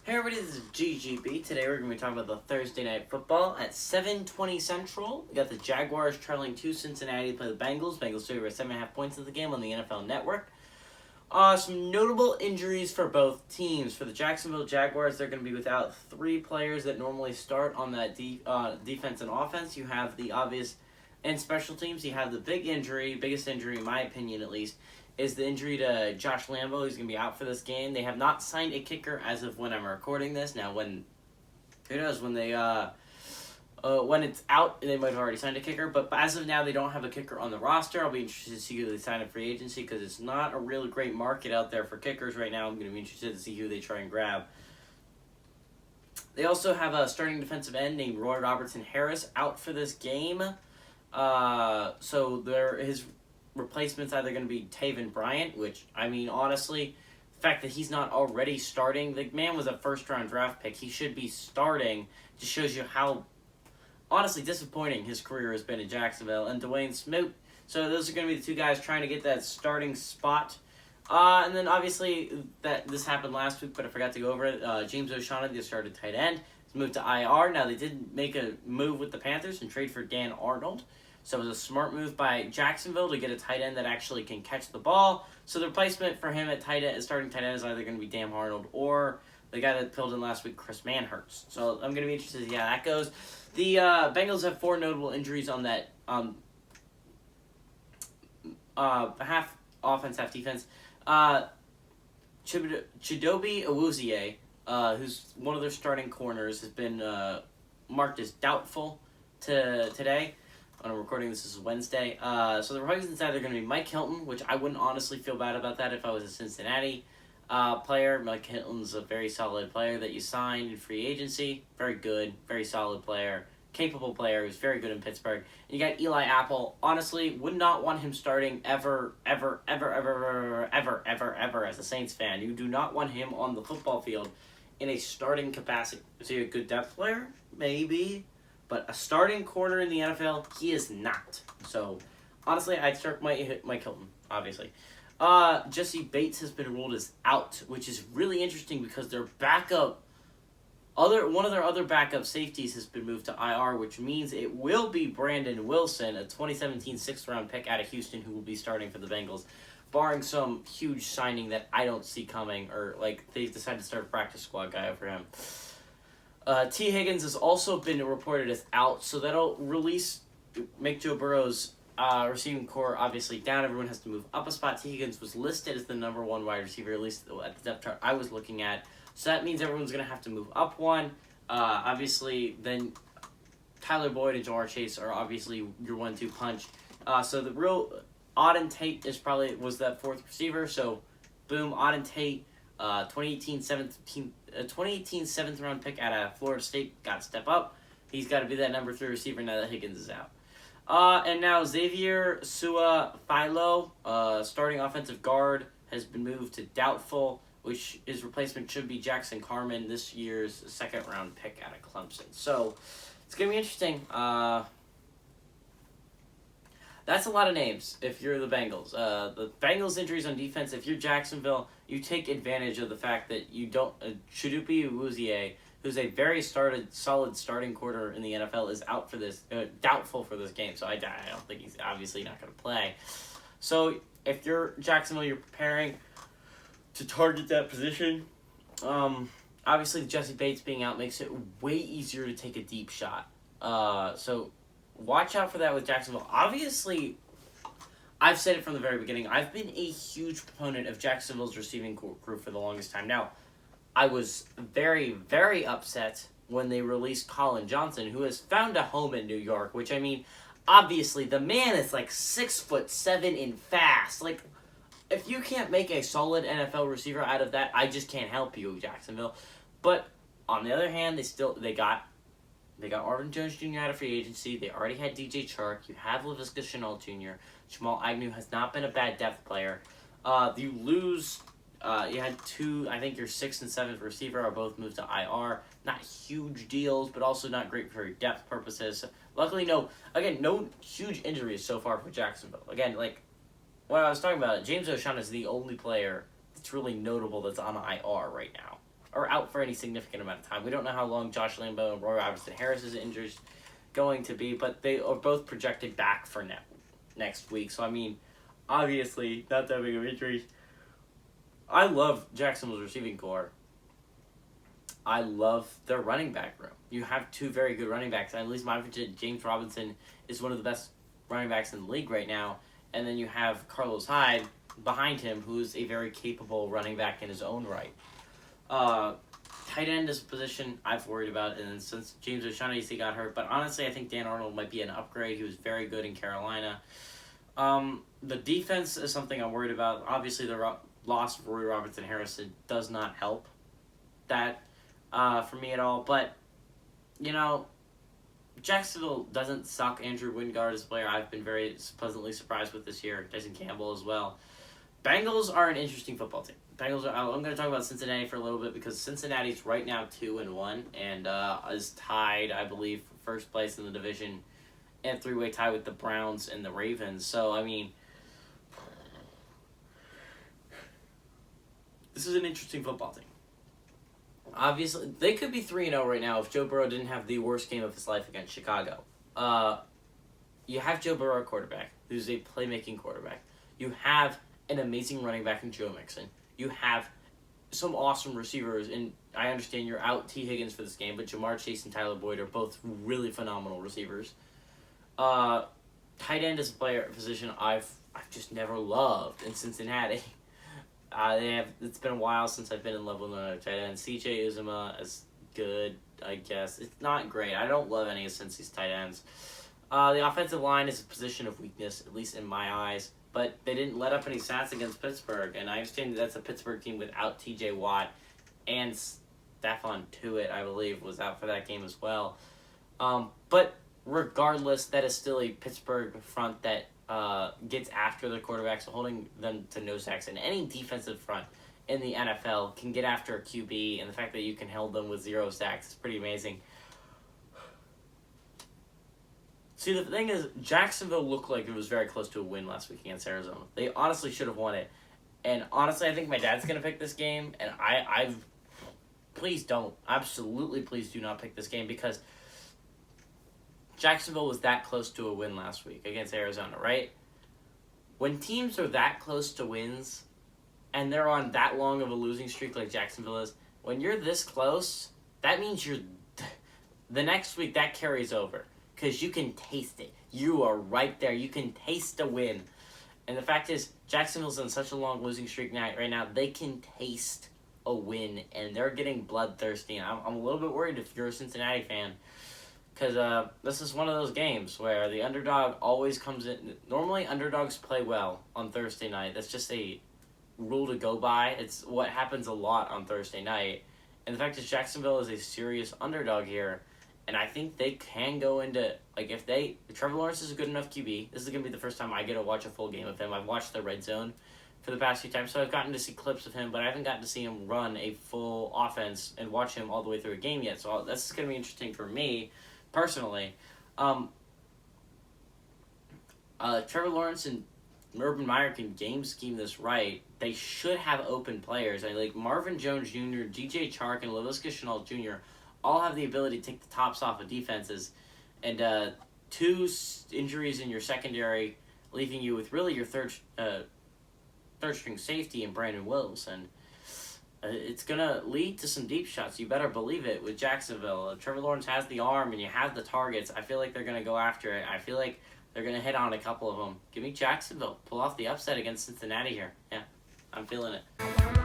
Hey everybody, this is GGB. Today we're going to be talking about the Thursday Night Football at 7:20 Central. We got the Jaguars traveling to Cincinnati to play the Bengals. Bengals favored 7.5 points in the game on the NFL Network. Some notable injuries for both teams. For the Jacksonville Jaguars, they're going to be without three players that normally start on that defense and offense. You have the obvious, and special teams, you have the biggest injury in my opinion at least, is the injury to Josh Lambo. He's going to be out for this game. They have not signed a kicker as of when I'm recording this. Now, who knows, when it's out, they might have already signed a kicker. But as of now, they don't have a kicker on the roster. I'll be interested to see who they sign in free agency because it's not a really great market out there for kickers right now. I'm going to be interested to see who they try and grab. They also have a starting defensive end named Roy Robertson Harris out for this game. So his replacement's either going to be Taven Bryant, which, I mean, honestly, the fact that he's not already starting, the man was a first-round draft pick. He should be starting. Just shows you how, honestly, disappointing his career has been in Jacksonville. And Dwayne Smoot. So those are going to be the two guys trying to get that starting spot. And then, obviously, this happened last week, but I forgot to go over it. James O'Shaughnessy, the started tight end, has moved to IR. Now, they did make a move with the Panthers and trade for Dan Arnold. So it was a smart move by Jacksonville to get a tight end that actually can catch the ball. So the replacement for him at starting tight end is either going to be Dan Arnold or the guy that filled in last week, Chris Manhertz. So I'm going to be interested to see how that goes. The Bengals have four notable injuries on that half offense, half defense. Chidobe Awuzie, who's one of their starting corners, has been marked as doubtful today. When I'm recording, this is Wednesday. So the Republicans are going to be Mike Hilton, which I wouldn't honestly feel bad about that if I was a Cincinnati player. Mike Hilton's a very solid player that you signed in free agency. Very good, very solid player, capable player who's very good in Pittsburgh. And you got Eli Apple. Honestly, would not want him starting ever as a Saints fan. You do not want him on the football field in a starting capacity. Is he a good depth player? Maybe. But a starting corner in the NFL, he is not. So, honestly, I'd start Mike Hilton, obviously. Jesse Bates has been ruled as out, which is really interesting because their one of their other backup safeties has been moved to IR, which means it will be Brandon Wilson, a 2017 sixth-round pick out of Houston, who will be starting for the Bengals, barring some huge signing that I don't see coming, or they decide to start a practice squad guy over him. T. Higgins has also been reported as out, so that'll make Joe Burrow's receiving core obviously down. Everyone has to move up a spot. T. Higgins was listed as the number one wide receiver, at least at the depth chart I was looking at. So that means everyone's going to have to move up one. Obviously, then Tyler Boyd and Jamar Chase are obviously your 1-2 punch. So the real Auden Tate was that fourth receiver. So, boom, Auden Tate. 2018 seventh round pick out of Florida State, got to step up. He's got to be that number 3 receiver now that Higgins is out. And now Xavier Su'a-Filo, starting offensive guard, has been moved to doubtful, which his replacement should be Jackson Carman, this year's second round pick out of Clemson. So it's going to be interesting. That's a lot of names if you're the Bengals. The Bengals' injuries on defense, if you're Jacksonville, you take advantage of the fact that you don't... Chidobe Awuzie, who's a very solid starting corner in the NFL, is out for this, doubtful for this game. So I don't think he's obviously not going to play. So if you're Jacksonville, you're preparing to target that position. Obviously, Jesse Bates being out makes it way easier to take a deep shot. So watch out for that with Jacksonville. Obviously, I've said it from the very beginning. I've been a huge proponent of Jacksonville's receiving crew for the longest time. Now, I was very, very upset when they released Colin Johnson, who has found a home in New York, which, I mean, obviously, the man is 6'7" and fast. If you can't make a solid NFL receiver out of that, I just can't help you, Jacksonville. But, on the other hand, they got Marvin Jones Jr. out of free agency. They already had DJ Chark. You have Laviska Shenault Jr. Jamal Agnew has not been a bad depth player. You lose... you had two, I think your 6th and 7th receiver are both moved to IR. Not huge deals, but also not great for depth purposes. Luckily, no huge injuries so far for Jacksonville. Again, what I was talking about, James O'Shaughnessy is the only player that's really notable that's on IR right now. are out for any significant amount of time. We don't know how long Josh Lambo and Roy Robertson Harris's injuries going to be, but they are both projected back for next week. So, I mean, obviously, not that big of injuries. I love Jacksonville's receiving core. I love their running back room. You have two very good running backs. At least my opinion, James Robinson is one of the best running backs in the league right now. And then you have Carlos Hyde behind him, who's a very capable running back in his own right. Tight end is a position I've worried about, and since James O'Shaughnessy got hurt. But honestly, I think Dan Arnold might be an upgrade. He was very good in Carolina. The defense is something I'm worried about. Obviously, the loss of Roy Robertson Harrison does not help that for me at all. But, you know, Jacksonville doesn't suck. Andrew Wingard is a player I've been very pleasantly surprised with this year. Tyson Campbell as well. Bengals are an interesting football team. I'm going to talk about Cincinnati for a little bit because Cincinnati's right now 2-1 and is tied, I believe, for first place in the division and three-way tie with the Browns and the Ravens. So, I mean, this is an interesting football team. Obviously, they could be 3-0 right now if Joe Burrow didn't have the worst game of his life against Chicago. You have Joe Burrow at quarterback, who's a playmaking quarterback. You have an amazing running back in Joe Mixon. You have some awesome receivers, and I understand you're out T. Higgins for this game, but Jamar Chase and Tyler Boyd are both really phenomenal receivers. Tight end is a position I've just never loved in Cincinnati. It's been a while since I've been in love with another tight end. C.J. Uzomah is good, I guess. It's not great. I don't love any of Cincy's tight ends. The offensive line is a position of weakness, at least in my eyes. But they didn't let up any stats against Pittsburgh, and I understand that's a Pittsburgh team without T.J. Watt, and Stephon Tuitt, I believe, was out for that game as well. But regardless, that is still a Pittsburgh front that gets after the quarterbacks, holding them to no sacks. And any defensive front in the NFL can get after a QB, and the fact that you can hold them with 0 sacks is pretty amazing. See, the thing is, Jacksonville looked like it was very close to a win last week against Arizona. They honestly should have won it. And honestly, I think my dad's going to pick this game. And please don't. Absolutely, please do not pick this game because Jacksonville was that close to a win last week against Arizona, right? When teams are that close to wins and they're on that long of a losing streak like Jacksonville is, when you're this close, that means the next week that carries over. Because you can taste it. You are right there. You can taste a win. And the fact is, Jacksonville's on such a long losing streak right now, they can taste a win. And they're getting bloodthirsty. And I'm a little bit worried if you're a Cincinnati fan. Because this is one of those games where the underdog always comes in. Normally, underdogs play well on Thursday night. That's just a rule to go by. It's what happens a lot on Thursday night. And the fact is, Jacksonville is a serious underdog here. And I think they can go into, if Trevor Lawrence is a good enough QB. This is going to be the first time I get to watch a full game of him. I've watched the red zone for the past few times, so I've gotten to see clips of him, but I haven't gotten to see him run a full offense and watch him all the way through a game yet. So this is going to be interesting for me, personally. Trevor Lawrence and Urban Meyer can game scheme this right. They should have open players. Marvin Jones Jr., DJ Chark, and Laviska Shenault Jr., all have the ability to take the tops off of defenses, and 2 injuries in your secondary, leaving you with really your third string safety in Brandon Wilson. It's gonna lead to some deep shots. You better believe it with Jacksonville. Trevor Lawrence has the arm, and you have the targets. I feel like they're gonna go after it. I feel like they're gonna hit on a couple of them. Give me Jacksonville. Pull off the upset against Cincinnati here. Yeah, I'm feeling it.